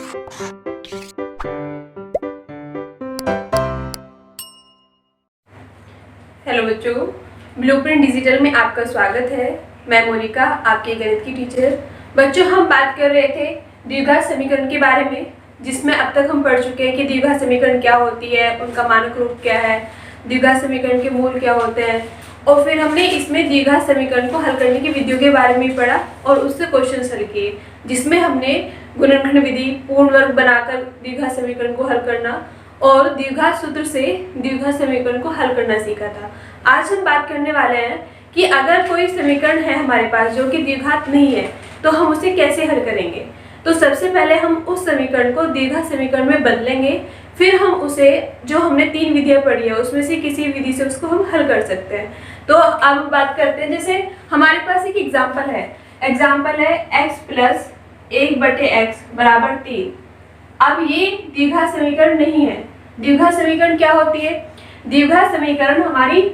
Hello बच्चों, blueprint digital में आपका स्वागत है। मैं मोनिका, आपके गणित की टीचर। बच्चों, हम बात कर रहे थे द्विघात समीकरण के बारे में, जिसमें अब तक हम पढ़ चुके हैं कि द्विघात समीकरण क्या होती है, उनका मानक रूप क्या है, द्विघात समीकरण के मूल क्या होते हैं, और फिर हमने इसमें द्विघात समीकरण को हल करने की विधियों के बारे में पढ़ा और उससे क्वेश्चन हल किए, जिसमें हमने गुणनखंड विधि, पूर्ण वर्ग बनाकर द्विघात समीकरण को हल करना और द्विघात सूत्र से द्विघात समीकरण को हल करना सीखा था। आज हम बात करने वाले हैं कि अगर कोई समीकरण है हमारे पास जो कि द्विघात नहीं है, तो हम उसे कैसे हल करेंगे। तो सबसे पहले हम उस समीकरण को द्विघात समीकरण में बदलेंगे, फिर हम उसे, जो हमने 3 विधियां पढ़ी है उसमें से किसी विधि से उसको हम हल कर सकते हैं। तो अब बात करते हैं, जैसे हमारे पास एक एग्जाम्पल है x प्लस 1/x बराबर 3। अब ये द्विघात समीकरण नहीं है। द्विघात समीकरण क्या होती है? द्विघात समीकरण हमारी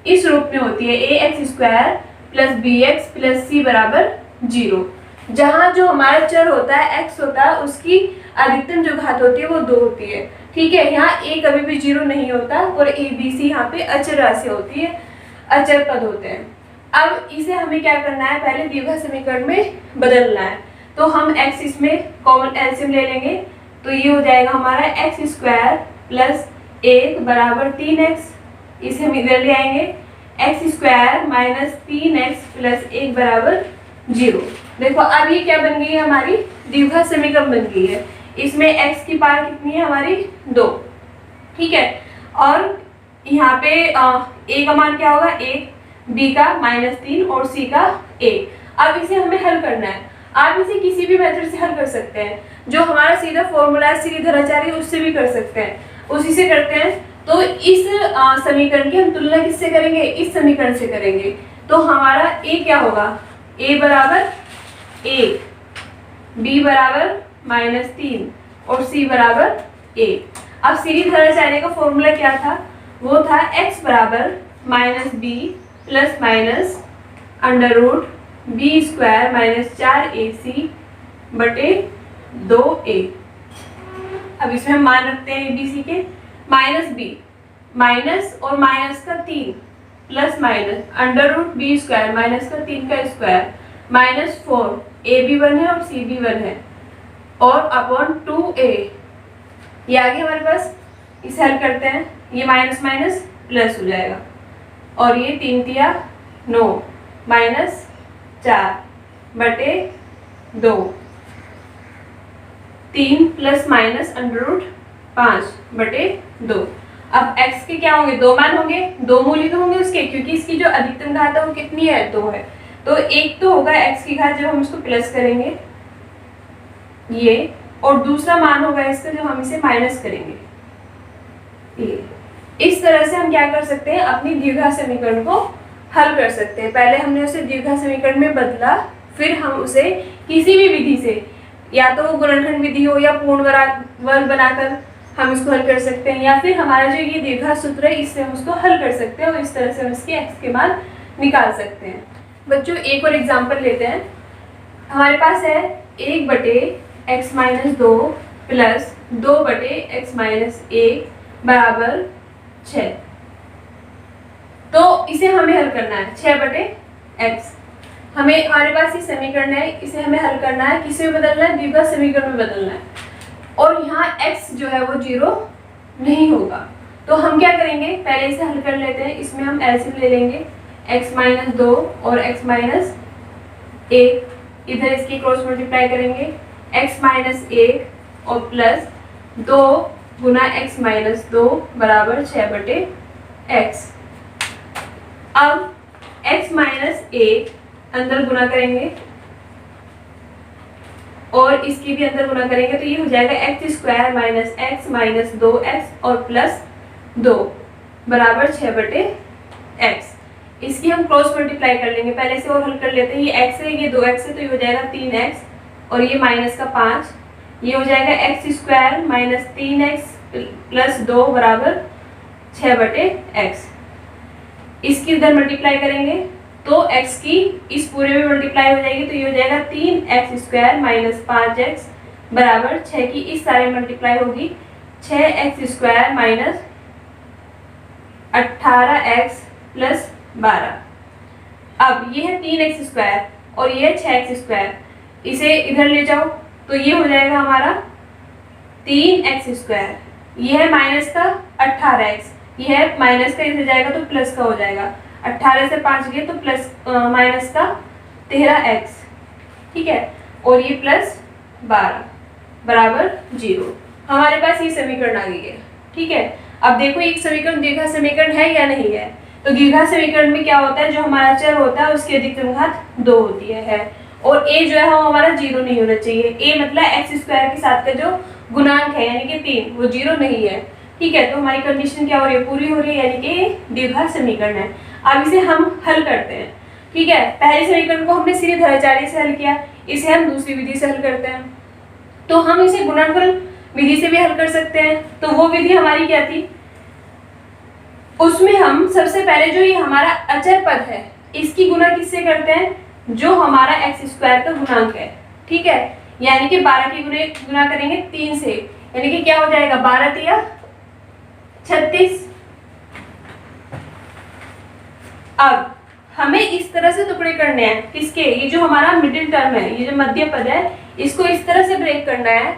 इस रूप में होती है ax² plus bx plus c बराबर 0, जहां जो हमारा चर होता है x होता है, उसकी अधिकतम जो घात होती है वो 2 होती है। ठीक है, यहाँ a कभी भी 0 नहीं होता और a b c यहाँ पे अचर राशि होती है, अचर पद होते हैं। अब इसे हमें क्या करना है, पहले द्विघात समीकरण में बदलना है। तो हम x इसमें कॉमन एलसीएम ले लेंगे, तो ये हो जाएगा हमारा x² प्लस 1 बराबर 3x। इसे हम इधर ले आएंगे, x² माइनस 3x प्लस 1 बराबर 0। देखो अब ये क्या बन गई है, हमारी द्विघात समीकरण बन गई है। इसमें x की पावर कितनी है हमारी, 2। ठीक है, और यहाँ पे a का मान क्या होगा, 1, b का -3 और c का 1। अब इसे हमें हल करना है। आप इसे किसी भी मेथड से हल कर सकते हैं, जो हमारा सीधा फॉर्मूला है श्रीधराचार्य, उससे भी कर सकते हैं, उसी से करते हैं। तो इस समीकरण की हम तुलना किससे करेंगे, इस समीकरण से करेंगे। तो हमारा a क्या होगा, a बराबर 1, b बराबर -3 और c बराबर 1। अब श्रीधराचार्य का फॉर्मूला क्या था, वो था x बराबर -b plus minus √b² minus 4ac बटे 2a। अब इसमें हम मान रखते हैं abc के, -b माइनस और माइनस का 3 प्लस माइनस √b² माइनस का 3 का स्क्वायर माइनस 4, a भी 1 है और c भी 1 है, और अपॉन 2a। ये आगे हमारे पास, इसे हल करते हैं, ये माइनस माइनस प्लस हो जाएगा, और ये 3 तिया 9 माइनस 4 बटे 2, 3 प्लस माइनस √5 बटे 2। अब x के क्या होंगे, 2 मान होंगे, 2 मूल्य तो होंगे उसके, क्योंकि इसकी जो अधिकतम घात है वो कितनी है, 2 है। तो 1 तो होगा x की घात जब हम इसको प्लस करेंगे ये, और दूसरा मान होगा इसका जब हम इसे माइनस करेंगे ये। इस तरह से हम क्या कर सकते हैं, अपनी द्विघात समीकरण को हल कर सकते हैं। पहले हमने उसे द्विघात समीकरण में बदला, फिर हम उसे किसी भी विधि से, या तो गुणनखंड विधि हो या पूर्ण वर्ग बनाकर हम इसको हल कर सकते हैं, या फिर हमारा जो ये द्विघात सूत्र है इससे हम उसको हल कर सकते हैं और इस तरह से हम इसके x के मान निकाल सकते हैं। बच्चों, एक और एग्जांपल लेते हैं। हमारे पास है 1/x-2 प्लस 2/x-1 बराबर 6। तो इसे हमें हल करना है, 6/x। हमारे पास ये समीकरण है, इसे हमें हल करना है, किसे में बदलना है, द्विघात समीकरण में बदलना है, और यहाँ x जो है वो 0 नहीं होगा। तो हम क्या करेंगे, पहले इसे हल कर लेते हैं। इसमें हम एलसीएम ले लेंगे, x-2 और x-1, इधर इसकी क्रॉस मल्टीप्लाई करेंगे, x-1 और प्लस 2 गुना x-2 बराबर 6/x। अब x-1 अंदर गुना करेंगे और इसकी भी अंदर गुना करेंगे, तो ये हो जाएगा x² minus x minus 2x और प्लस 2 बराबर 6/x। इसकी हम क्रॉस मल्टीप्लाई कर लेंगे, पहले से और हल कर लेते हैं। ये x है, ये 2x है, तो ये हो जाएगा 3x और ये माइनस का 5, ये हो जाएगा x² माइनस 3x प्लस 2 बराबर 6/x। इसकी इधर मल्टीप्लाई करेंगे तो x की इस पूरे में मल्टीप्लाई हो जाएगी, तो ये हो जाएगा 3x² माइनस 5x बराबर 6 की इस सारे मल्टीप्लाई होगी 6x² माइनस 18x प्लस 12। अब ये है 3x² और ये है 6x², इसे इधर ले जाओ तो ये हो जाएगा हमारा 3x², ये है माइनस का 18x, ये है माइनस का, इधर जाएगा तो प्लस का हो जाएगा, 18 से 5 गए तो प्लस माइनस का 13x, ठीक है, और ये प्लस 12 बराबर 0। हमारे पास ये समीकरण आ गई है, ठीक है। अब देखो एक समीकरण द्विघात समीकरण है या नहीं है। तो द्विघात समीकरण में क्या होता है, जो हमारा चर होता है उसकी अधिकतम घात 2 होती है और a जो है वो हमारा 0 नहीं होना चाहिए। a मतलब x² के साथ का जो गुणांक है यानी कि 3, वो 0 नहीं है, ठीक है। तो हमारी कंडीशन क्या हो रही है, पूरी हो रही है, यानी कि द्विघात समीकरण है। अब इसे हम हल करते हैं, ठीक है। पहले समीकरण को हमने सीधे धराचार्य से हल किया, इसे हम दूसरी विधि से हल करते हैं। तो हम इसे गुणनफल विधि से भी हल कर सकते हैं। तो वो विधि हमारी क्या थी, उसमें हम सबसे पहले जो ये हमारा अचर पद है इसकी गुणा किससे करते हैं, जो हमारा x² का गुणांक है, ठीक है। यानी कि 12 की गुणा करेंगे 3 से, यानी कि क्या हो जाएगा 12 तिया 36। अब हमें इस तरह से टुकड़े करने हैं, किसके, ये जो हमारा मिडिल टर्म है, ये जो मध्य पद है, इसको इस तरह से ब्रेक करना है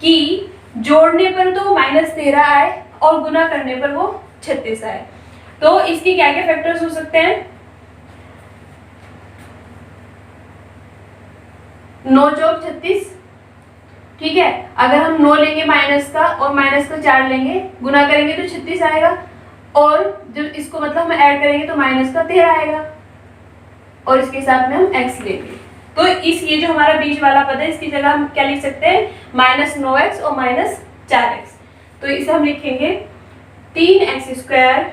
कि जोड़ने पर तो -13 आए और गुना करने पर वो 36 आए। तो इसके क्या क्या फैक्टर्स हो सकते हैं, 9 चौक 36, ठीक है। अगर हम 9 लेंगे माइनस का और माइनस का 4 लेंगे, गुना करेंगे तो 36 आएगा, और जब इसको मतलब हम ऐड करेंगे तो माइनस का 13 आएगा, और इसके साथ में हम x लेंगे। तो इस ये जो हमारा बीच वाला पद है इसकी जगह हम क्या लिख सकते हैं, -9x और -4x। तो इसे हम लिखेंगे 3x²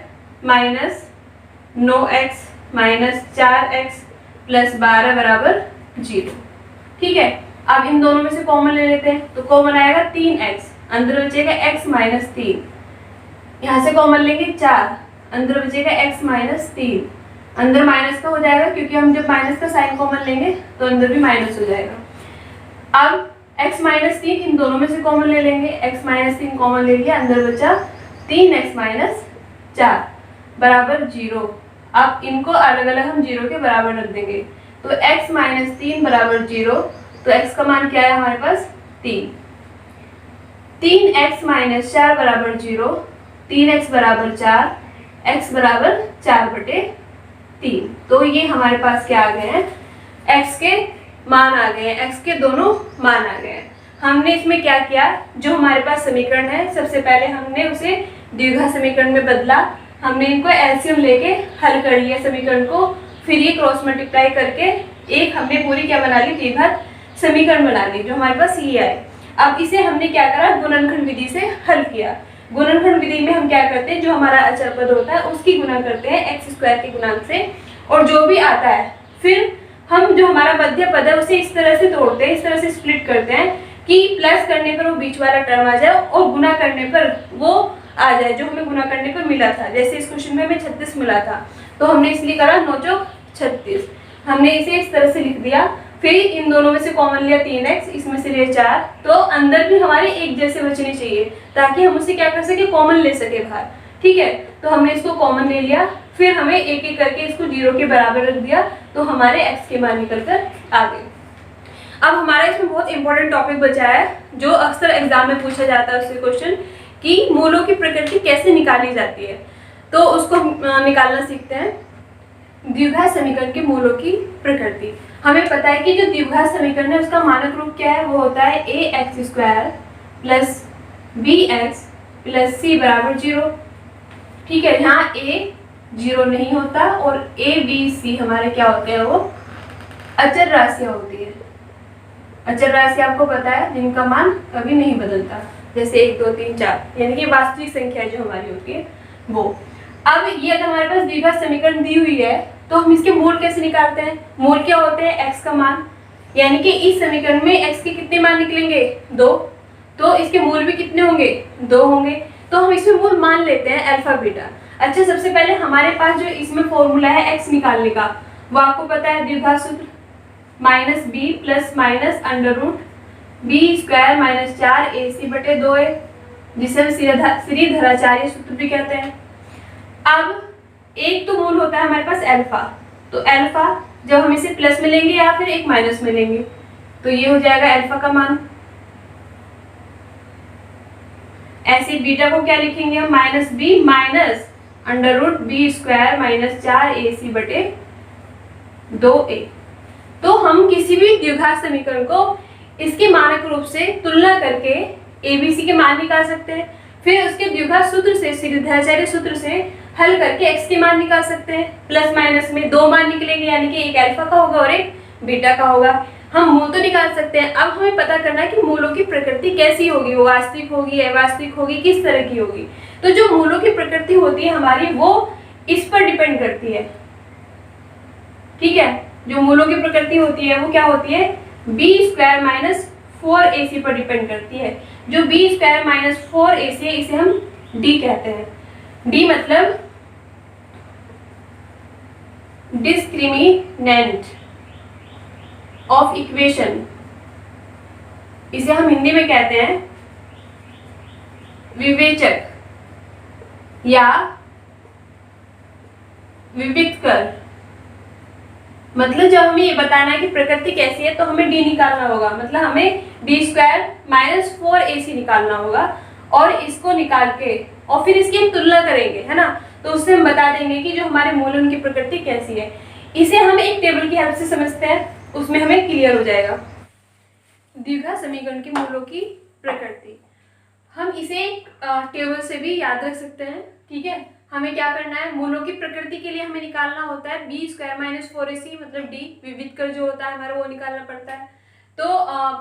minus 9x minus 4x plus 12 बराबर 0, ठीक है। अब इन दोनों में से कॉमन ले लेते हैं, तो कॉमन आएगा 3x, अंदर बचेगा x माइनस 3, यहाँ से कॉमन लेंगे 4, अंदर बचेगा x माइनस 3, अंदर माइनस का हो जाएगा क्योंकि हम जब माइनस का साइन कॉमन लेंगे तो अंदर भी माइनस हो जाएगा। अब x माइनस 3 इन दोनों में से कॉमन ले लेंगे, x माइनस 3 कॉमन ले लिया, अंदर बचा 3x माइनस 4 बराबर 0। अब इनको अलग अलग हम 0 के बराबर रख देंगे, तो x माइनस 3 बराबर 0, तो x का मान क्या है हमारे पास 3, 3x माइनस 4 बराबर 0, 3x बराबर 4, x बराबर 4/3। तो ये हमारे पास क्या आ गए हैं, x के मान आ गए हैं, x के दोनों मान आ गए हैं। हमने इसमें क्या किया, जो हमारे पास समीकरण है सबसे पहले हमने उसे द्विघात समीकरण में बदला, हमने इनको एलसीएम लेके हल कर लिया समीकरण को, फिर ये क्रॉस मल्टीप्लाई करके एक हमने पूरी क्या बना ली, द्विघात समीकरण बना ली, जो हमारे पास ये आए। अब इसे हमने क्या करा, गुणनखंड विधि से हल किया। गुणनखंड विधि में हम क्या करते हैं, जो हमारा अचर पद होता है उसकी गुणा करते हैं x² के गुणांक से, और जो भी आता है फिर हम जो हमारा मध्य पद है उसे इस तरह से तोड़ते हैं, इस तरह से स्प्लिट करते हैं कि प्लस करने पर वो बीच वाला टर्म आ जाए और गुना करने पर वो आ जाए जो हमें गुना करने पर मिला था। जैसे इस क्वेश्चन में हमें 36 मिला था, तो हमने इसलिए करा 9 चौक 36, हमने इसे इस तरह से लिख दिया। फिर इन दोनों में से कॉमन लिया 3x, इसमें से लिया 4, तो अंदर भी हमारे एक जैसे बचने चाहिए ताकि हम उसे क्या कर सके, कॉमन ले सके बाहर, ठीक है। तो हमने इसको कॉमन ले लिया, फिर हमें एक एक करके इसको 0 के बराबर रख दिया, तो हमारे x के मान निकल कर आ गए। अब हमारा इसमें बहुत इंपॉर्टेंट टॉपिक बचा है जो अक्सर एग्जाम में पूछा जाता है उससे क्वेश्चन, कि मूलों की प्रकृति कैसे निकाली जाती है। तो उसको निकालना सीखते हैं। द्विघात समीकरण के मूलों की प्रकृति। हमें पता है कि जो द्विघात समीकरण है उसका मानक रूप क्या है, वो होता है ax² plus bx plus c बराबर 0, ठीक है। यहाँ a 0 नहीं होता और a b c हमारे क्या होते हैं, वो अचर राशियां होती है। अचर राशि आपको पता है जिनका मान कभी नहीं बदलता, जैसे 1 2 3 4, यानी कि वास्तविक संख्या जो हमारी होती है वो। अब ये अगर हमारे पास द्विघात समीकरण दी हुई है तो हम इसके मूल कैसे निकालते हैं। मूल क्या होते हैं, x का मान, यानी कि इस समीकरण में x के कितने मान निकलेंगे 2, तो इसके मूल भी कितने होंगे 2 होंगे। तो हम इसमें मूल मान लेते हैं अल्फा बीटा। अच्छा, सबसे पहले हमारे पास जो इसमें फॉर्मूला है x निकालने का, वो आपको पता है द्विघात सूत्र -b plus minus under root B square minus 4ac बटे 2a, जिसे हम श्रीधराचार्य सूत्र भी कहते हैं। अब एक तो मूल होता है हमारे पास अल्फा, तो अल्फा जब हम इसे प्लस में लेंगे या फिर एक माइनस में लेंगे तो ये हो जाएगा अल्फा का मान। ऐसे बीटा को क्या लिखेंगे हम, minus B minus under root B square minus 4ac बटे 2a। तो हम किसी भी द्विघात समीकरण को इसके मानक रूप से तुलना करके एबीसी के मान निकाल सकते हैं, फिर उसके द्विघात सूत्र से, श्रीधराचार्य सूत्र से हल करके एक्स के मान निकाल सकते हैं। प्लस माइनस में दो मान निकलेंगे, यानी कि एक अल्फा का होगा और एक बीटा का होगा। हम मूल तो निकाल सकते हैं, अब हमें पता करना है कि मूलों की प्रकृति कैसी होगी, वो वास्तविक होगी, अवास्तविक होगी, किस तरह की होगी। तो जो मूलों की प्रकृति होती है हमारी, वो इस पर डिपेंड करती है। ठीक है, जो मूलों की प्रकृति होती है वो क्या होती है, बी स्क्वायर माइनस 4ac पर डिपेंड करती है। जो बी स्क्वायर माइनस 4ac है इसे हम डी कहते हैं। डी मतलब डिस्क्रिमिनेंट ऑफ इक्वेशन, इसे हम हिंदी में कहते हैं विवेचक या विविक्तर। मतलब जब हमें ये बताना है कि प्रकृति कैसी है तो हमें डी निकालना होगा, मतलब हमें डी स्क्वायर माइनस 4ac निकालना होगा और इसको निकाल के और फिर इसकी हम तुलना करेंगे, है ना। तो उससे हम बता देंगे कि जो हमारे मूल उनकी प्रकृति कैसी है। इसे हम एक टेबल की हेल्प से समझते हैं, उसमें हमें क्लियर हो जाएगा। द्विघात समीकरण के मूलों की प्रकृति हम इसे एक टेबल से भी याद रख सकते हैं। ठीक है, हमें क्या करना है, मूलों की प्रकृति के लिए हमें निकालना होता है बी स्क्वायर माइनस 4ac मतलब डी, विविधकर जो होता है हमारा वो निकालना पड़ता है। तो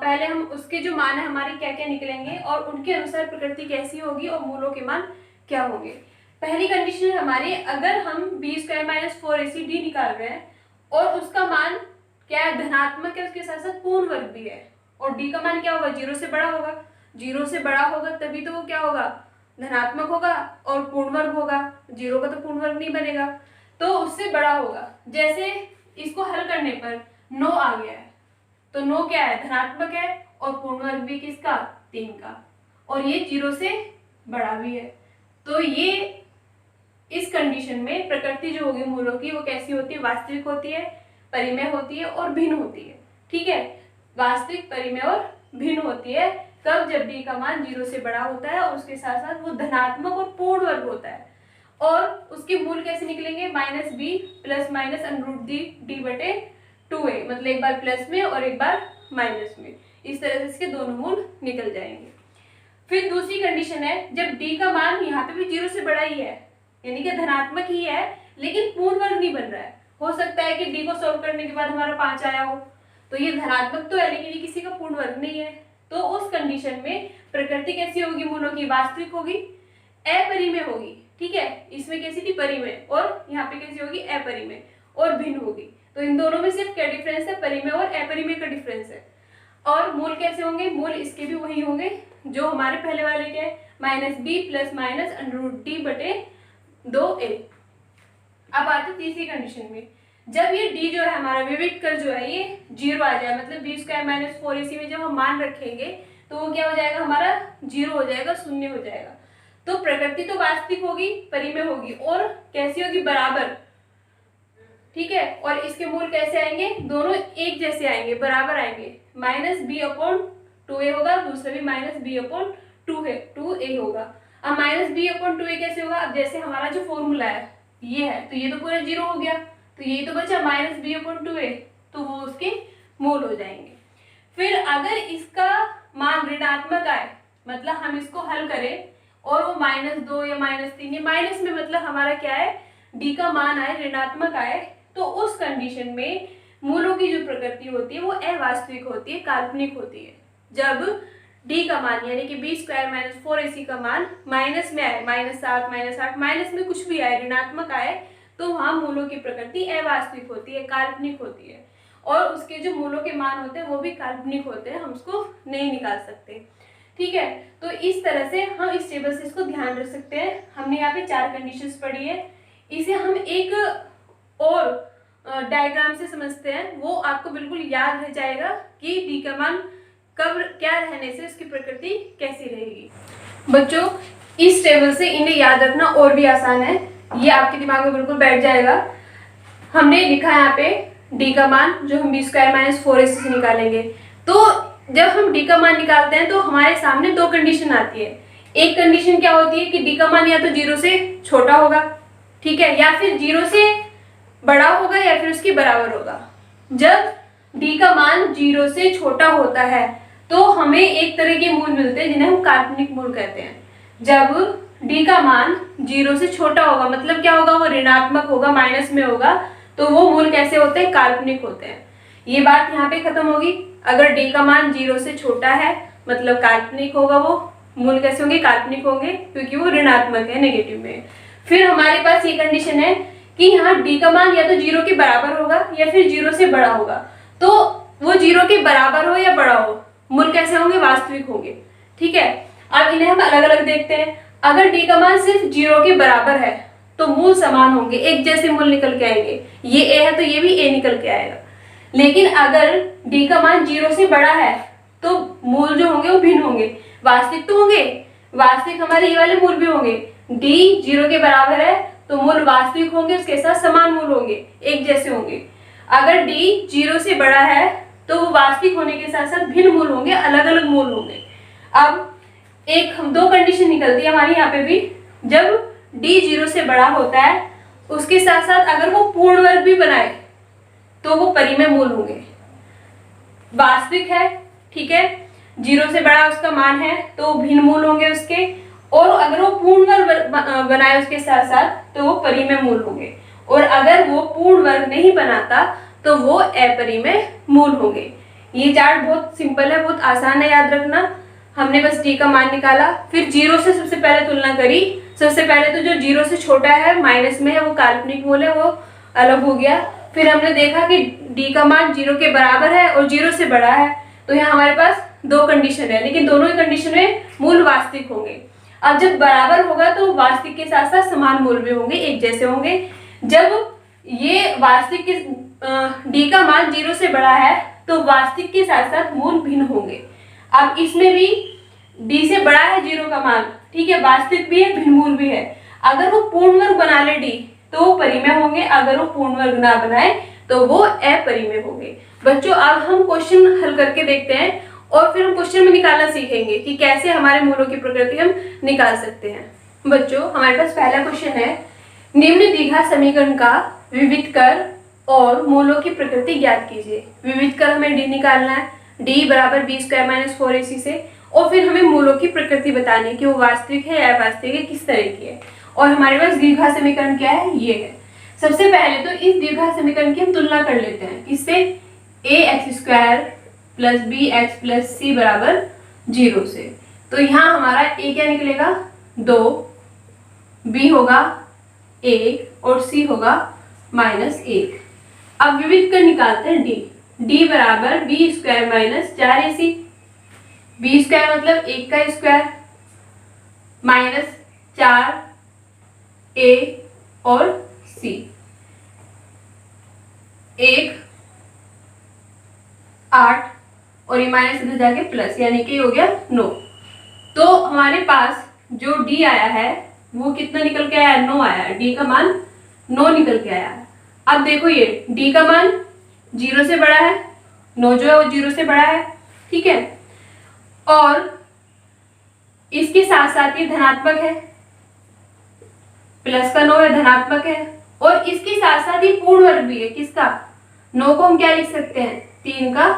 पहले हम उसके जो मान है हमारे क्या क्या निकलेंगे और उनके अनुसार प्रकृति कैसी होगी और मूलों के मान क्या होंगे। पहली कंडीशन है हमारी, अगर हम B square minus 4ac D निकाल रहे हैं और उसका मान क्या है, धनात्मक है, उसके साथ साथ पूर्ण वर्ग भी है, और डी का मान क्या होगा, 0 से बड़ा होगा। 0 से बड़ा होगा तभी तो वो क्या होगा, धनात्मक होगा और पूर्ण वर्ग होगा। 0 का तो पूर्ण वर्ग नहीं बनेगा, तो उससे बड़ा होगा। जैसे इसको हल करने पर 9 आ गया है, तो 9 क्या है, धनात्मक है और पूर्ण वर्ग भी किसका, 3 का, और ये 0 से बड़ा भी है। तो ये इस कंडीशन में प्रकृति जो होगी मूलों की वो कैसी होती है, वास्तविक होती है, परिमेय होती है और भिन्न होती है। ठीक है, वास्तविक, परिमेय और भिन्न होती है तब जब डी का मान 0 से बड़ा होता है और उसके साथ साथ वो धनात्मक और पूर्ण वर्ग होता है। और उसके मूल कैसे निकलेंगे, minus B plus minus under root D बटे 2a, मतलब एक बार प्लस में और एक बार माइनस में, इस तरह से इसके दोनों मूल निकल जाएंगे। फिर दूसरी कंडीशन है, जब डी का मान यहाँ पे भी 0 से बड़ा ही है, यानी कि धनात्मक ही है लेकिन पूर्ण वर्ग नहीं बन रहा है। हो सकता है कि डी को सॉल्व करने के बाद हमारा 5 आया हो, तो ये धनात्मक तो है लेकिन ये किसी का पूर्ण वर्ग नहीं है। तो उस कंडीशन में प्रकृति कैसी होगी मूलों की, वास्तविक होगी, अपरिमेय होगी। ठीक है, इसमें कैसी थी, परिमेय, और यहाँ पे कैसी होगी, अपरिमेय और भिन्न होगी। तो इन दोनों में सिर्फ क्या डिफरेंस है, परिमेय और अपरिमेय का डिफरेंस है। और मूल कैसे होंगे, मूल इसके भी वही होंगे जो हमारे पहले वाले के, minus B plus minus under root D बटे 2a। अब आते तीसरी कंडीशन में, जब ये d जो है हमारा विविधकर जो है ये 0 आ जाए, मतलब बी स्क्वायर माइनस 4ac में जब हम मान रखेंगे तो वो क्या हो जाएगा, हमारा 0 हो जाएगा, शून्य हो जाएगा। तो प्रकृति तो वास्तविक होगी, परिमेय होगी और कैसी होगी, बराबर। ठीक है, और इसके मूल कैसे आएंगे, दोनों एक जैसे आएंगे, बराबर आएंगे। माइनस बी अपॉन 2a होगा, दूसरा भी माइनस बी अपॉन 2a होगा। अब माइनस बी अपॉन 2a कैसे होगा, अब जैसे हमारा जो फॉर्मूला है ये है, तो ये तो पूरा 0 हो गया, तो यही तो बचा माइनस बी अपॉन 2a, तो वो उसके मूल हो जाएंगे। फिर अगर इसका मान ऋणात्मक आए, मतलब हम इसको हल करें और वो -2 या -3 या माइनस में, मतलब हमारा क्या है, डी का मान आए, ऋणात्मक आए, तो उस कंडीशन में मूलों की जो प्रकृति होती है वो अवास्तविक होती है, काल्पनिक होती है। जब डी का मान यानी कि बी स्क्वायर माइनस 4ac का मान माइनस में आए, -7 -8 माइनस में कुछ भी आए, ऋणात्मक आए, तो वहां मूलों की प्रकृति अवास्तविक होती है, काल्पनिक होती है, और उसके जो मूलों के मान होते हैं वो भी काल्पनिक होते हैं, हम उसको नहीं निकाल सकते। ठीक है, तो इस तरह से हम इस टेबल से इसको ध्यान रख सकते हैं। हमने यहाँ पे 4 कंडीशंस पढ़ी है, इसे हम एक और डायग्राम से समझते हैं, वो आपको बिल्कुल याद रह जाएगा कि डी का मान कब क्या रहने से उसकी प्रकृति कैसी रहेगी। बच्चों इस टेबल से इन्हें याद रखना और भी आसान है, ये आपके दिमाग में बिल्कुल बैठ जाएगा। हमने लिखा है यहाँ पे डी का मान जो हम बी स्क्वायर माइनस 4ac से निकालेंगे। तो जब हम डी का मान निकालते हैं तो हमारे सामने दो कंडीशन आती है। एक कंडीशन क्या होती है कि डी का मान या तो 0 से छोटा होगा, ठीक है, या फिर 0 से बड़ा होगा या फिर उसके बराबर होगा। जब डी का मान 0 से छोटा होता है तो हमें एक तरह के मूल मिलते हैं जिन्हें हम काल्पनिक मूल कहते हैं। जब डी का मान 0 से छोटा होगा मतलब क्या होगा, वो ऋणात्मक होगा, माइनस में होगा, तो वो मूल कैसे होते हैं, काल्पनिक होते हैं। ये बात यहाँ पे खत्म होगी। अगर डी का मान 0 से छोटा है मतलब काल्पनिक होगा, वो मूल कैसे होंगे, काल्पनिक होंगे, क्योंकि वो ऋणात्मक है, नेगेटिव में। फिर हमारे पास ये कंडीशन है कि यहाँ डी का मान या तो 0 के बराबर होगा या फिर 0 से बड़ा होगा। तो वो 0 के बराबर हो या बड़ा हो, मूल कैसे होंगे, वास्तविक होंगे, ठीक है। अब इन्हें हम अलग अलग देखते हैं। अगर डी का मान सिर्फ 0 के बराबर है तो मूल समान होंगे, एक जैसे मूल निकल के आएंगे। ये ए है तो ये भी ए निकल के आएगा। लेकिन अगर डी का मान 0 से बड़ा है तो मूल जो होंगे वो भिन्न होंगे, वास्तविक तो होंगे, वास्तविक हमारे ये वाले मूल भी होंगे। डी 0 के बराबर है तो मूल वास्तविक होंगे, उसके साथ समान मूल होंगे, एक जैसे होंगे। अगर डी 0 से बड़ा है तो वो वास्तविक होने के साथ साथ भिन्न मूल होंगे, अलग अलग मूल होंगे। अब दो कंडीशन निकलती है हमारी यहाँ पे भी। जब डी 0 से बड़ा होता है उसके साथ साथ अगर वो पूर्ण वर्ग भी बनाए तो वो परिमेय मूल होंगे, वास्तविक है, ठीक है, 0 से बड़ा उसका मान है तो भिन्न मूल होंगे उसके, और अगर वो पूर्ण वर्ग बनाए उसके साथ साथ तो वो परिमेय मूल होंगे, और अगर वो पूर्ण वर्ग नहीं बनाता तो वो अपरिमेय मूल होंगे। ये चार्ट बहुत सिंपल है, बहुत आसान है याद रखना। हमने बस डी का मान निकाला, फिर 0 से सबसे पहले तुलना करी। सबसे पहले तो जो 0 से छोटा है, माइनस में है, वो काल्पनिक मूल है, वो अलग हो गया। फिर हमने देखा कि डी का मान 0 के बराबर है और 0 से बड़ा है, तो यहाँ हमारे पास दो कंडीशन है, लेकिन दोनों ही कंडीशन में मूल वास्तविक होंगे। अब जब बराबर होगा तो वास्तविक के साथ साथ समान मूल भी होंगे, एक जैसे होंगे। जब ये वास्तविक के डी का मान 0 से बड़ा है तो वास्तविक के साथ साथ मूल भिन्न होंगे। अब इसमें भी डी से बड़ा है 0 का मान, ठीक है, वास्तविक भी है, भिन्न मूल भी है। अगर वो पूर्ण वर्ग बना ले डी तो वो परिमेय होंगे, अगर वो पूर्ण वर्ग ना बनाए तो वो अपरिमेय होंगे। बच्चों अब हम क्वेश्चन हल करके देखते हैं और फिर हम क्वेश्चन में निकालना सीखेंगे कि कैसे हमारे मूलों की प्रकृति हम निकाल सकते हैं। बच्चों हमारे पास पहला क्वेश्चन है, निम्न द्विघात समीकरण का विविध कर और मूलों की प्रकृति ज्ञात कीजिए। विविध कर हमें डी निकालना है, डी बराबर बी स्क्वायर माइनस 4ac से, और फिर हमें मूलों की प्रकृति बतानी है कि वो वास्तविक है या अवास्तविक है, किस तरह की है। और हमारे पास द्विघात समीकरण क्या है, ये है। सबसे पहले तो इस द्विघात समीकरण की हम तुलना कर लेते हैं, इससे ax² plus bx plus c बराबर 0 से। तो यहाँ हमारा a क्या निकलेगा, 2, b होगा 1 और c होगा -1। अब विविध कर निकालते हैं d बराबर B square minus 4ac। B square मतलब 1 का स्क्वायर माइनस 4a और c, 1 8 और ये माइनस इधर जाके प्लस, यानी कि हो गया 9। तो हमारे पास जो d आया है वो कितना निकल के आया, 9 आया है। d का मान 9 निकल के आया है। अब देखो ये d का मान 0 से बड़ा है, 9 जो है वो 0 से बड़ा है, ठीक है, और इसके साथ साथ ये धनात्मक है, प्लस का 9 है, धनात्मक है, और इसके साथ साथ ये पूर्ण वर्ग भी है। किसका, 9 को हम क्या लिख सकते हैं, 3 का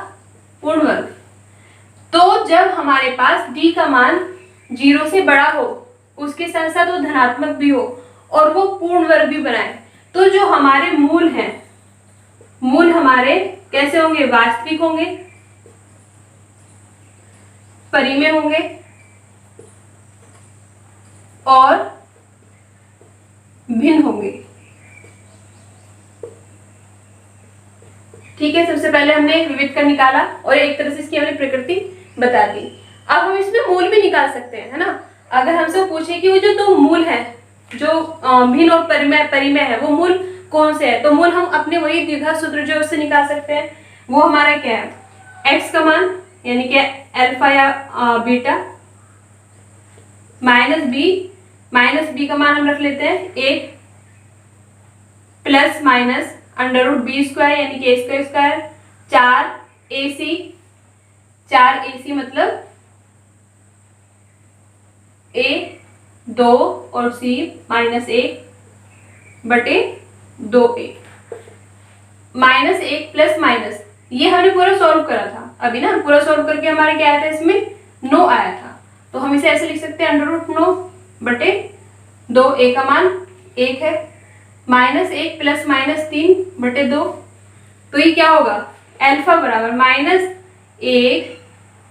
पूर्ण वर्ग। तो जब हमारे पास d का मान 0 से बड़ा हो, उसके साथ साथ वो धनात्मक भी हो और वो पूर्ण वर्ग भी बनाए, तो जो हमारे मूल हैं, मूल हमारे कैसे होंगे, वास्तविक होंगे, परिमेय होंगे और भिन्न होंगे। ठीक है, सबसे पहले हमने विविध कर निकाला और एक तरह से इसकी हमने प्रकृति बता दी। अब हम इसमें मूल भी निकाल सकते हैं, है ना। अगर हमसे पूछे कि वो जो दो मूल है, जो भिन्न और परिमेय है, वो मूल कौन से है, तो मूल हम अपने वही द्विघात सूत्र जो उससे निकाल सकते हैं। वो हमारा क्या है, x का मान यानी कि अल्फा या बीटा, माइनस बी का मान हम रख लेते हैं 1 plus minus under root B square यानी कि ए स्क्वायर 4 AC मतलब A 2 और C माइनस 1 बटे 2A, माइनस 1 प्लस माइनस, ये हमने पूरा सॉल्व करा था अभी ना, पूरा सॉल्व करके हमारे क्या आया था, इसमें 9 आया था, तो हम इसे ऐसे लिख सकते हैं अंडर रूट 9 बटे 2, A का मान 1 है, माइनस 1 प्लस माइनस 3 बटे 2, तो ये क्या होगा, अल्फा बराबर माइनस 1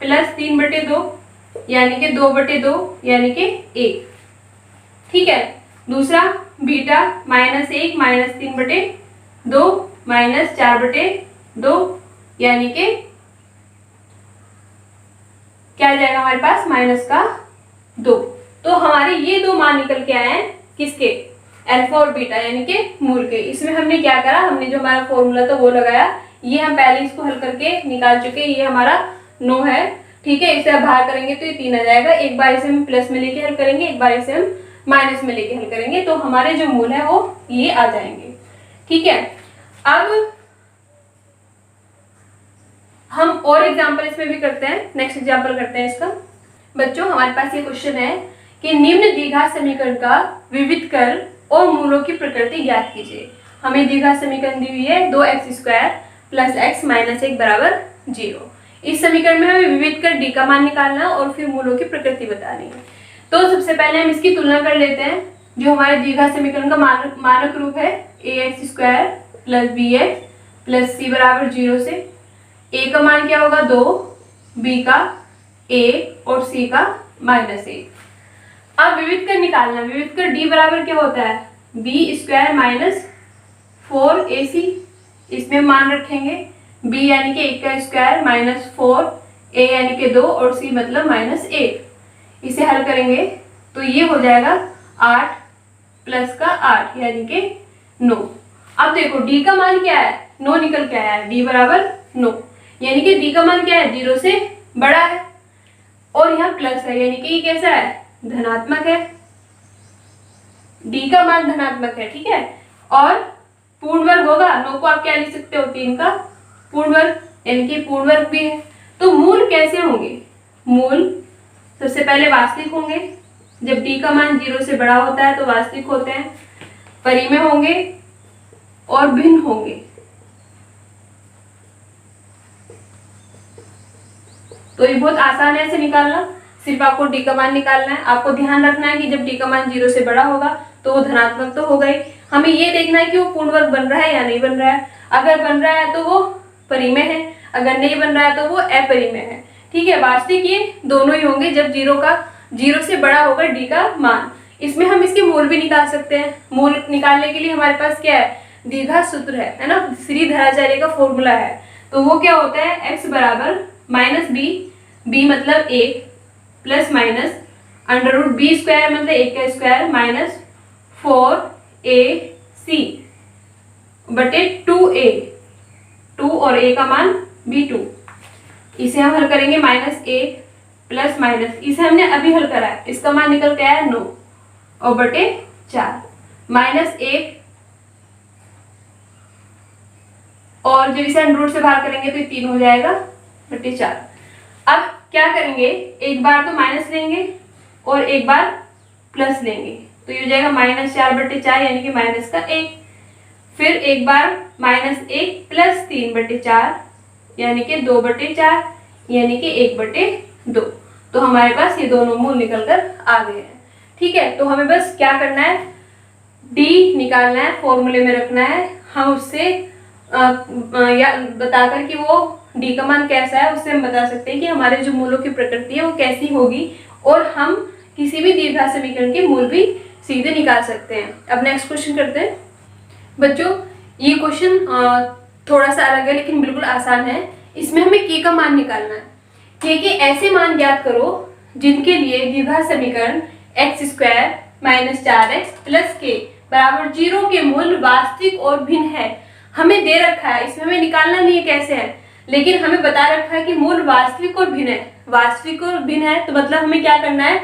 प्लस 3 बटे 2 यानी कि 2 बटे 2 यानी कि 1। ठीक है, दूसरा बीटा माइनस 1 माइनस 3 बटे 2 माइनस 4 बटे 2 यानी कि क्या आ जाएगा हमारे पास, माइनस का 2। तो हमारे ये दो मान निकल के आए हैं किसके, अल्फा और बीटा यानी कि मूल के। इसमें हमने क्या करा, हमने जो हमारा फॉर्मूला था वो लगाया, ये हम पहले इसको हल करके निकाल चुके, ये हमारा 9 है। ठीक है, इसे अब बाहर करेंगे तो ये 3 आ जाएगा, एक बार इसे हम प्लस में लेके हल करेंगे, एक बार इसे हम माइनस में लेके हल करेंगे, तो हमारे जो मूल है वो ये आ जाएंगे। ठीक है, अब हम और एग्जाम्पल इसमें भी करते हैं, नेक्स्ट एग्जाम्पल करते हैं इसका। बच्चों हमारे पास ये क्वेश्चन है कि निम्न द्विघात समीकरण का विविध कर और मूलों की प्रकृति ज्ञात कीजिए। हमें द्विघात समीकरण दी हुई है 2x² प्लस x माइनस 1 बराबर 0। इस समीकरण में हमें विविध कर d का मान निकालना और फिर मूलों की प्रकृति बतानी है। तो सबसे पहले हम इसकी तुलना कर लेते हैं। जो हमारे द्विघात समीकरण का मानक रूप है ax² plus bx plus c बराबर 0 से a का मान क्या होगा 2, b का a और c का माइनस 1। अब विविध कर निकालना, विविध कर d बराबर क्या होता है, b² माइनस 4ac, इसमें मान रखेंगे b यानी कि 1 का स्क्वायर माइनस 4, a यानी कि 2 और c मतलब माइनस 1। इसे हल करेंगे तो ये हो जाएगा 8 प्लस का 8 यानी कि 9। अब देखो d का मान क्या है, 9 निकल के आया है, d बराबर 9 यानी कि d का मान क्या है, 0 से बड़ा है और यहाँ प्लस है यानी कि ये कैसा है, धनात्मक है, d का मान धनात्मक है। ठीक है, और पूर्ण वर्ग होगा, 9 को आप क्या लिख सकते हो, 3 का पूर्ण वर्ग यानी कि पूर्ण वर्ग भी है। तो मूल कैसे होंगे, मूल सबसे पहले वास्तविक होंगे, जब d का मान 0 से बड़ा होता है तो वास्तविक होते हैं, परिमेय होंगे और भिन्न होंगे। तो ये बहुत आसान है इसे निकालना, सिर्फ आपको d का मान निकालना है। आपको ध्यान रखना है कि जब d का मान 0 से बड़ा होगा तो वो धनात्मक तो होगा ही, हमें ये देखना है कि वो पूर्ण वर्ग बन रहा है या नहीं बन रहा है। अगर बन रहा है तो वो परिमेय है, अगर नहीं बन रहा है तो वो अपरिमेय है। ठीक है, वास्तविक ये दोनों ही होंगे जब 0 से बड़ा होगा d का मान। इसमें हम इसके मूल भी निकाल सकते हैं। मूल निकालने के लिए हमारे पास क्या है, द्विघात सूत्र है ना, श्रीधराचार्य का फॉर्मूला है। तो वो क्या होता है, x बराबर माइनस b मतलब 1 plus minus under root b² मतलब 1 का स्क्वायर माइनस 4ac बटे 2a, 2 और a का मान b2। इसे हम हल करेंगे माइनस 1 प्लस माइनस, इसे हमने अभी हल करा है, इसका मान निकल के आया 9 और बटे 4 माइनस 1 और जब इसे अंडर रूट से बाहर करेंगे तो 3 हो जाएगा बटे 4। अब क्या करेंगे, एक बार तो माइनस लेंगे और एक बार प्लस लेंगे, तो ये हो जाएगा माइनस 4 बटे 4 यानी कि माइनस का 1। फिर एक बार माइनस 1 प्लस 3 बटे 4 यानी कि 2 बटे 4 यानी कि 1 बटे 2। तो हमारे पास ये दोनों मूल निकल कर आ गए हैं। ठीक है, तो हमें बस क्या करना है, d निकालना है, फॉर्मूले में रखना है। हम उससे या बताकर कि वो d का मान कैसा है, उससे हम बता सकते हैं कि हमारे जो मूलों की प्रकृति है वो कैसी होगी, और हम किसी भी द्विघात समीकरण के मूल भी सीधे निकाल सकते हैं। अब नेक्स्ट क्वेश्चन करते हैं। बच्चों ये क्वेश्चन थोड़ा सा अलग है लेकिन बिल्कुल आसान है। इसमें हमें k का मान निकालना है। k के ऐसे मान ज्ञात करो जिनके लिए द्विघात समीकरण x² minus 4x plus k बराबर 0 के मूल वास्तविक और भिन्न है। हमें दे रखा है, इसमें हमें निकालना नहीं है कैसे है, लेकिन हमें बता रखा है कि मूल वास्तविक और भिन्न है। वास्तविक और भिन्न है तो मतलब हमें क्या करना है,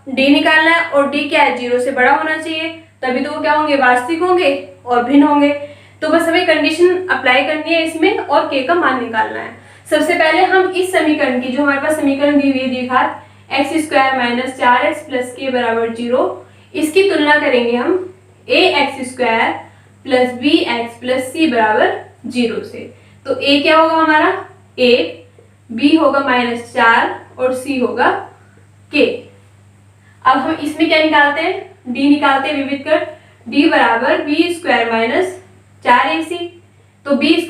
डी निकालना है, और डी क्या है, 0 से बड़ा होना चाहिए, तभी तो वो क्या होंगे, वास्तविक होंगे और भिन्न होंगे। तो बस हमें कंडीशन अप्लाई करनी है इसमें और के का मान निकालना है। सबसे पहले हम इस समीकरण की, जो हमारे पास समीकरण दी हुई है द्विघात x² - 4x + k = 0, इसकी तुलना करेंगे हम ax² + bx + c = 0 से। तो a क्या होगा हमारा, a, b होगा -4 और c होगा k। अब हम इसमें क्या निकालते हैं, d निकालते हैं विविध कर, d = b² - 4ac, तो b² -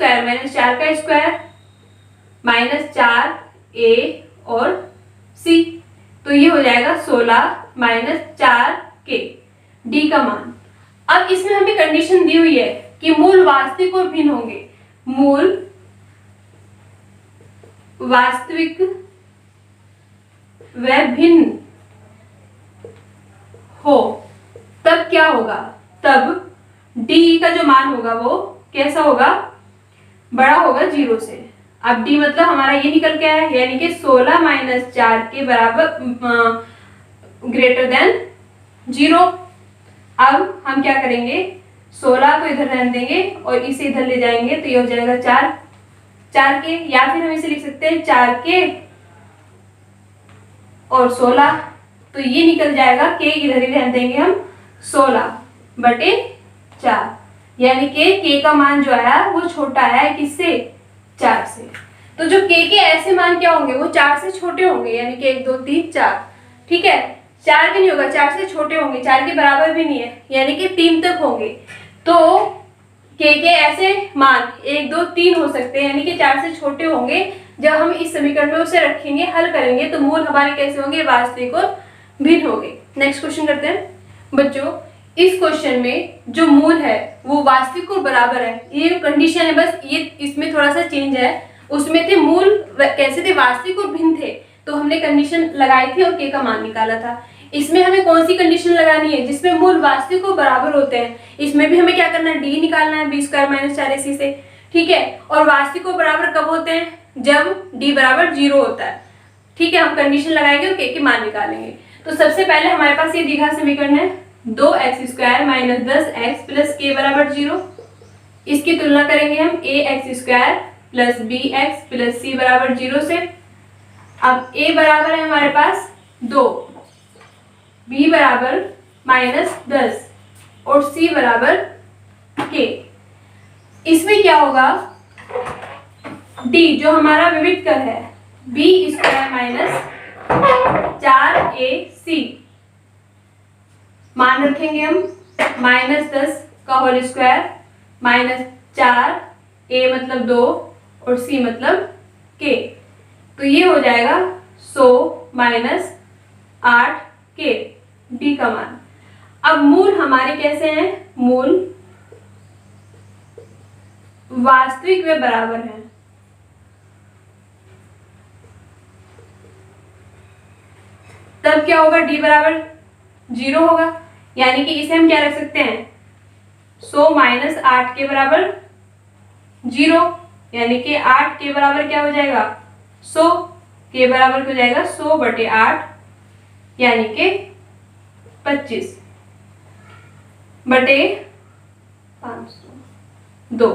4 का स्क्वायर -4a और c, तो ये हो जाएगा 16 - 4k, d का मान। अब इसमें हमें कंडीशन दी हुई है कि मूल वास्तविक और भिन्न होंगे। मूल वास्तविक व भिन्न हो, तब क्या होगा, तब d का जो मान होगा वो कैसा होगा, बड़ा होगा 0 से। अब d मतलब हमारा ये निकल के आया, यानी कि 16 - 4 के बराबर > 0। अब हम क्या करेंगे, 16 को इधर रहने देंगे और इसे इधर ले जाएंगे, तो ये हो जाएगा 4k, या फिर हम इसे लिख सकते हैं 4k और 16, तो ये निकल जाएगा, k इधर ही रहने देंगे हम, 16/4, यानी कि k का मान जो आया वो छोटा आया है किससे, 4 से। तो जो k के ऐसे मान क्या होंगे, वो 4 से छोटे होंगे, यानी कि 1 2 3 4, ठीक है, 4 के नहीं होगा, 4 से छोटे होंगे, 4 के बराबर भी नहीं है, यानी कि 3 तक होंगे। तो k के ऐसे मान 1 2 3 हो सकते हैं, यानी कि 4 से छोटे होंगे। जब हम इस समीकरण में उसे रखेंगे, हल करेंगे, तो मूल हमारे कैसे होंगे, वास्तविक और भिन्न होंगे। नेक्स्ट क्वेश्चन करते हैं बच्चों। इस क्वेश्चन में जो मूल है वो वास्तविक और बराबर है, ये कंडीशन है, बस ये इसमें थोड़ा सा चेंज है। उसमें थे मूल कैसे थे, वास्तविक और भिन्न थे, तो हमने कंडीशन लगाई थी और k का मान निकाला था। इसमें हमें कौन सी कंडीशन लगानी है, जिसमें मूल वास्तविक और बराबर होते हैं। इसमें भी हमें क्या करना है, d निकालना है b² - 4ac से, ठीक है। और वास्तविक और बराबर कब होते हैं, जब d = 0 होता है, ठीक है। हम कंडीशन लगाएंगे और k के मान निकालेंगे। तो सबसे पहले हमारे पास ये द्विघात समीकरण है, 2x² - 10x + k = 0, इसकी तुलना करेंगे हम ax² + bx + c = 0 से। अब a बराबर है हमारे पास 2, b बराबर -10 और c बराबर k। इसमें क्या होगा, d जो हमारा विविध कर है, b² - 4ac, मान रखेंगे हम -10 का होल स्क्वायर -4, a मतलब 2 और c मतलब k, तो ये हो जाएगा 100 - 8k, d का मान। अब मूल हमारे कैसे हैं, मूल वास्तविक व बराबर हैं, तब क्या होगा, d = 0 होगा, यानी कि इसे हम क्या रख सकते हैं, 100 - 8 के बराबर 0, यानी कि 8 के बराबर क्या हो जाएगा, 100, के बराबर हो जाएगा 100/8, यानी कि 25/502।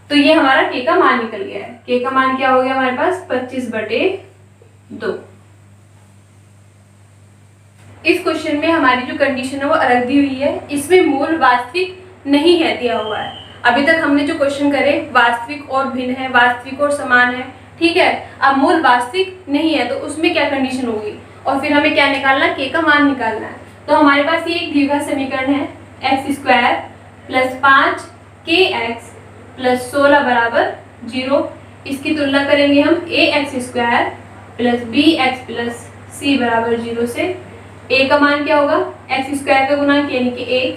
तो ये हमारा k का मान निकल गया है। k का मान क्या हो गया हमारे पास, 25/2। इस क्वेश्चन में हमारी जो कंडीशन है वो अलग दी हुई है, इसमें मूल वास्तविक नहीं है दिया हुआ है। अभी तक हमने जो क्वेश्चन करे वास्तविक और भिन्न है, वास्तविक और समान है, ठीक है। अब मूल वास्तविक नहीं है तो उसमें क्या कंडीशन होगी, और फिर हमें क्या निकालना है, k का मान निकालना है। तो हमारे पास ये एक द्विघात समीकरण है, x² + 5kx + 16 = 0, इसकी तुलना करेंगे हम ax² + bx + c = 0 से। a का मान क्या होगा, x² का गुणांक यानी कि 1,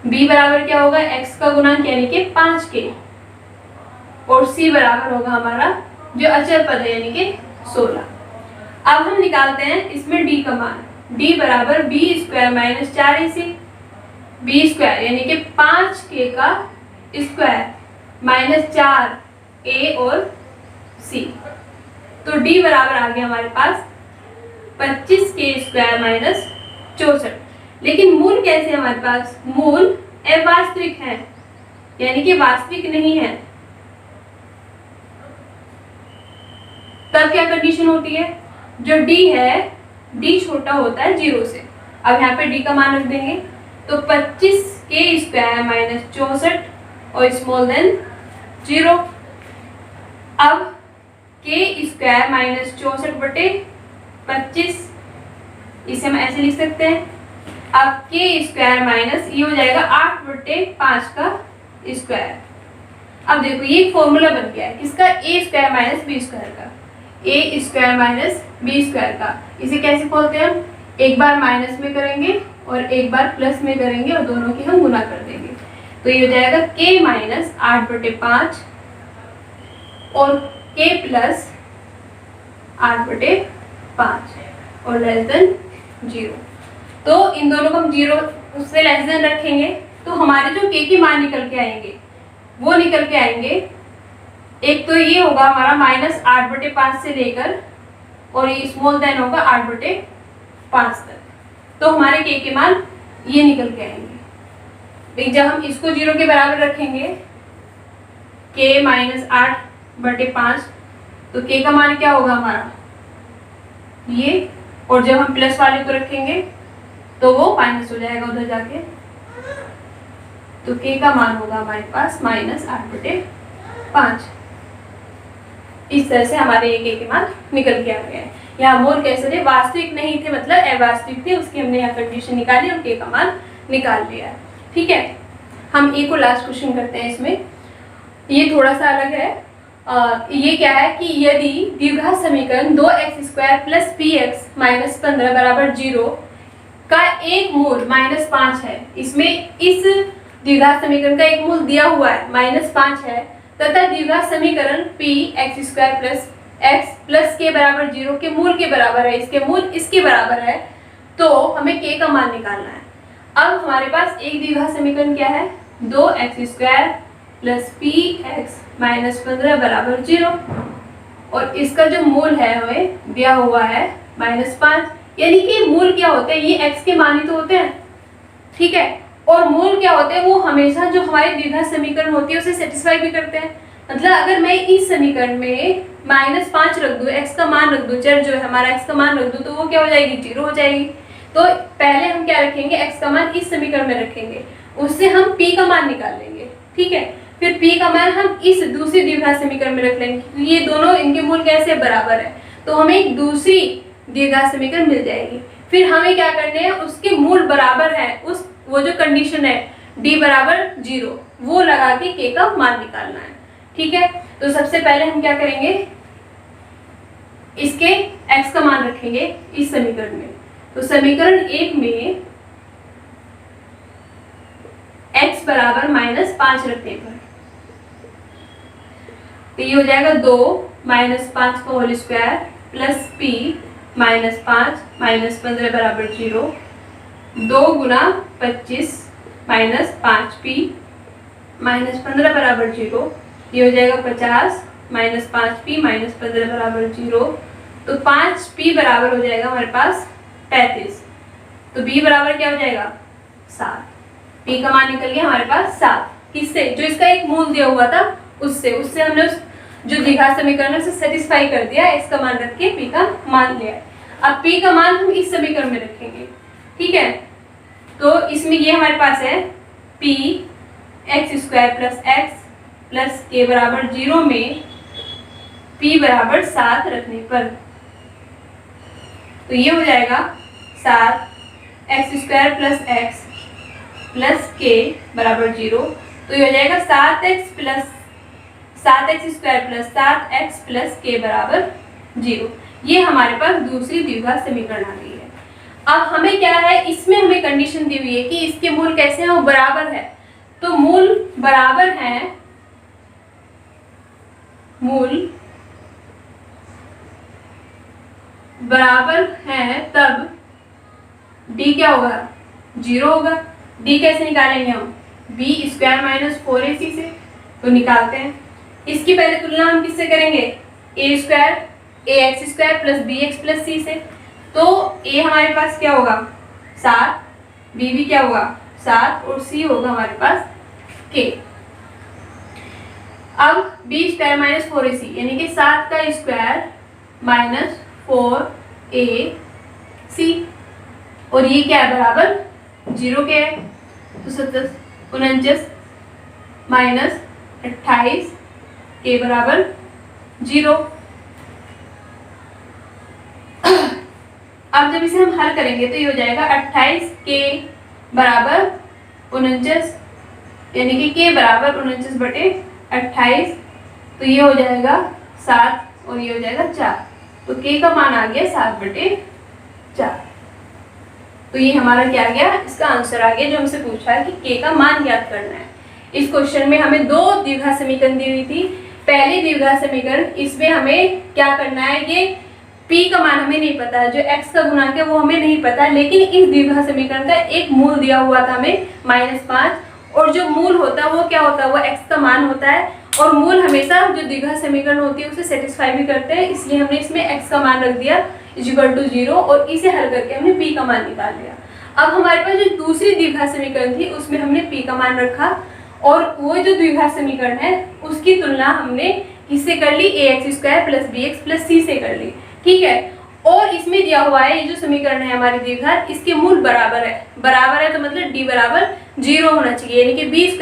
b बराबर क्या होगा, x का गुणांक यानी कि 5k, और c बराबर होगा हमारा जो अचर पद है यानी कि 16। अब हम निकालते हैं इसमें d का मान, d बराबर b² - 4ac, b² यानी कि 5k का स्क्वायर -4 ए और सी। तो डी बराबर आ गया हमारे पास 25k² माइनस 64। लेकिन मूल कैसे है हमारे पास? मूल अवास्तविक है, यानी कि वास्तविक नहीं है। तब क्या कंडीशन होती है? जो डी है, डी छोटा होता है 0 से। अब यहाँ पे डी का मान रख देंगे, तो 25k² माइनस 64 और स्मॉल देन 0। अब k² माइनस 64/25, इसे हम ऐसे लिख सकते हैं। अब k² माइनस ये हो जाएगा 8/5 का स्क्वायर। अब देखो ये एक फॉर्मूला बन गया है किसका? a² माइनस b² का, a² माइनस b² का। इसे कैसे खोलते हैं हम? एक बार माइनस में करेंगे और एक बार प्लस में करेंगे और दोनों की हम गुना कर देंगे। तो ये हो जाएगा k माइनस 8/5 और k प्लस 8/5 और लेस देन 0। तो इन दोनों को हम 0 उससे लेस देन रखेंगे, तो हमारे जो k के मान निकल के आएंगे वो निकल के आएंगे, एक तो ये होगा हमारा माइनस 8/5 से लेकर, और ये स्मॉल देन होगा 8/5 तक। तो हमारे k के मान ये निकल के आएंगे। जब हम इसको 0 के बराबर रखेंगे, k माइनस 8/5, तो k का मान क्या होगा हमारा? ये। और जब हम प्लस वाले को रखेंगे तो वो माइनस हो जाएगा उधर जाके, तो k का मान होगा हमारे पास माइनस 8/5। इस तरह से हमारे ये k के मान निकल के आ गए हैं। यहाँ मोल कैसे थे? वास्तविक नहीं थे, मतलब अवास्तविक थे, उसकी हमने यहाँ कंडीशन निकाली और k का मान निकाल लिया। ठीक है, हम एक और लास्ट क्वेश्चन करते हैं। इसमें ये थोड़ा सा अलग है। ये क्या है कि यदि द्विघात समीकरण 2x² प्लस px माइनस 15 बराबर 0 का एक मूल -5 है, इसमें इस द्विघात समीकरण का एक मूल दिया हुआ है -5 है, तथा द्विघात समीकरण px² plus x plus k बराबर 0 के मूल के बराबर है, इसके मूल इसके बराबर है, तो हमें k का मान निकालना है। अब हमारे पास एक द्विघात समीकरण क्या है? 2x² प्लस px माइनस 15 बराबर 0, और इसका जो मूल है हमें दिया हुआ है -5, यानी कि मूल क्या होते हैं? ये x के मान ही तो होते हैं। ठीक है, और मूल क्या होते हैं? वो हमेशा जो हमारी द्विघात समीकरण होती है उसे सेटिस्फाई भी करते हैं। मतलब अगर मैं इस समीकरण में -5 रख दूं, x का मान रख दूं, चर जो है हमारा x का मान रख दूं, तो वो क्या हो जाएगी? 0 हो जाएगी। तो पहले हम क्या रखेंगे? x का मान इस समीकरण में रखेंगे, उससे हम p का मान निकाल लेंगे। ठीक है, फिर p का मान हम इस दूसरी द्विघात समीकरण में रख लेंगे। ये दोनों इनके मूल कैसे बराबर है, तो हमें एक दूसरी द्विघात समीकरण मिल जाएगी। फिर हमें क्या करने हैं? उसके मूल बराबर है, उस वो जो कंडीशन है d बराबर 0 वो लगा के k का मान निकालना है। ठीक है, तो सबसे पहले हम क्या करेंगे? इसके x का मान रखेंगे इस समीकरण में। तो समीकरण 1 में x बराबर -5 रखने पर तो ये हो जाएगा 2 -5 का whole square plus p -5 minus 15 बराबर 0, 2 गुना 25 माइनस 5p माइनस 15 बराबर 0, ये हो जाएगा 50 माइनस 5p माइनस 15 बराबर 0। तो 5p बराबर हो जाएगा हमारे पास 35। तो b बराबर क्या हो जाएगा? 7। p का मान निकल गया हमारे पास 7। किससे? जो इसका एक मूल दिया हुआ था उससे हमने उस जो द्विघात समीकरण है उसे सेटिस्फाई कर दिया, x का मान रख के p का मान लिया। अब p का मान हम इस समीकरण में रखेंगे। ठीक है, तो इसमें ये हमारे पास है p x² plus x plus k बराबर 0 में p बराबर 7 रखने पर तो ये हो जाएगा 7x² plus x plus k बराबर 0। तो ये हो जाएगा 7x² plus 7x plus k बराबर 0। ये हमारे पास दूसरी द्विघात समीकरण आ गई है। अब हमें क्या है? इसमें हमें कंडीशन दी हुई है कि इसके मूल कैसे हैं? वो बराबर है। तो मूल बराबर हैं, मूल बराबर हैं, तब d क्या होगा? 0 होगा। d कैसे निकालेंगे हम? b² माइनस 4ac से। तो निकालते हैं। इसकी पहले तुलना हम किससे करेंगे, A square A X square plus B X plus C से। तो ए हमारे पास क्या होगा 7, बी भी क्या होगा 7 और सी होगा हमारे पास के। अब बी स्क्वायर माइनस 4ac यानी कि 7 का स्क्वायर माइनस 4ac और ये क्या है बराबर 0 के है। तो 49 माइनस 28 के बराबर 0। अब जब इसे हम हल करेंगे तो ये हो जाएगा 28 के बराबर 49 यानी कि के बराबर 49/28। तो ये हो जाएगा 7 और ये हो जाएगा 4। तो के का मान आ गया 7/4। तो ये हमारा क्या आ गया, इसका आंसर आ गया जो हमसे पूछा है कि के का मान ज्ञात करना है। इस क्वेश्चन में हमें 2 द्विघात समीकरण दी हुई थी। पहली द्विघात समीकरण, इसमें हमें क्या करना है, ये p का मान हमें नहीं पता है, जो x का गुणांक है वो हमें नहीं पता, लेकिन इस द्विघात समीकरण का एक मूल दिया हुआ था हमें -5 और जो मूल होता है वो क्या होता है, वो x का मान होता है और मूल हमेशा जो द्विघात समीकरण होती है उसे सेटिस्फाई भी करते हैं, इसलिए हमने इसमें x का मान रख दिया = 0 और इसे हल करके हमने p का मान निकाल लिया। अब हमारे पास जो दूसरी द्विघात समीकरण थी उसमें हमने p का मान रखा और वो जो द्विघात समीकरण है उसकी तुलना हमने किससे कर ली, ax² + bx + c से कर ली, ठीक है। और इसमें दिया हुआ है ये जो समीकरण है हमारी द्विघात, इसके मूल बराबर है तो मतलब d बराबर 0 होना चाहिए, यानी कि b² -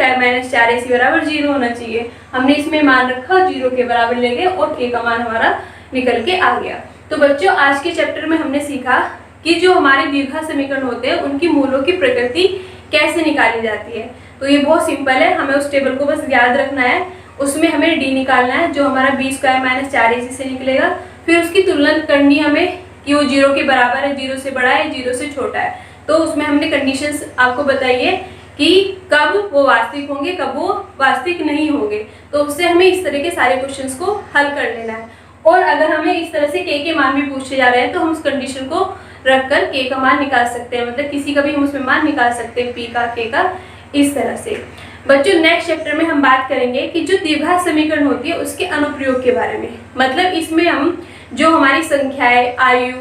4ac बराबर 0 होना चाहिए। हमने इसमें मान रखा 0 के बराबर ले गए और k का मान हमारा निकल के आ गया। तो बच्चों आज के चैप्टर में हमने सीखा कि जो हमारे द्विघात समीकरण होते हैं उनकी मूलों की प्रकृति कैसे निकाली जाती है। तो ये बहुत सिंपल है, हमें उस टेबल को बस याद रखना है, उसमें हमें d निकालना है जो हमारा b² - 4ac से निकलेगा। फिर उसकी तुलना करनी हमें कि वो 0 के बराबर है, 0 से बड़ा है, 0 से छोटा है। तो उसमें हमने कंडीशंस आपको बताई है कि कब वो वास्तविक होंगे, कब वो वास्तविक नहीं होंगे। तो उससे हमें इस तरह के सारे क्वेश्चंस को हल कर लेना है। और अगर हमें इस तरह से k के मान भी पूछे जा रहे हैं तो हम उस कंडीशन को रखकर k का मान निकाल सकते हैं, मतलब किसी का भी हम उसमें मान निकाल सकते हैं, p का k का, इस तरह से। बच्चों नेक्स्ट चैप्टर में हम बात करेंगे कि जो द्विघात समीकरण होती है उसके अनुप्रयोग के बारे में, मतलब इसमें हम जो हमारी संख्याएं, आयु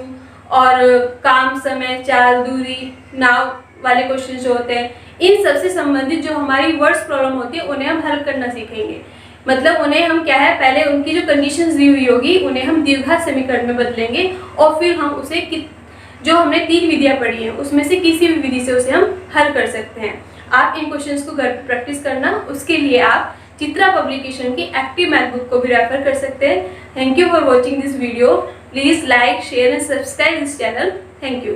और काम, समय, चाल, दूरी, नाव वाले क्वेश्चन जो होते हैं, इन सबसे संबंधित जो हमारी वर्ड्स प्रॉब्लम होती है उन्हें हम हल करना सीखेंगे। मतलब उन्हें हम क्या है, पहले उनकी जो कंडीशंस दी हुई होगी उन्हें हम द्विघात समीकरण में बदलेंगे और फिर हम उसे जो हमने 3 विधियां पढ़ी हैं उसमें से किसी भी विधि से उसे हम हल कर सकते हैं। आप इन क्वेश्चंस को घर पर प्रैक्टिस करना, उसके लिए आप चित्रा पब्लिकेशन की एक्टिव मैथ बुक को भी रेफर कर सकते हैं। Thank you for watching this video. Please like, share and subscribe this channel. Thank you.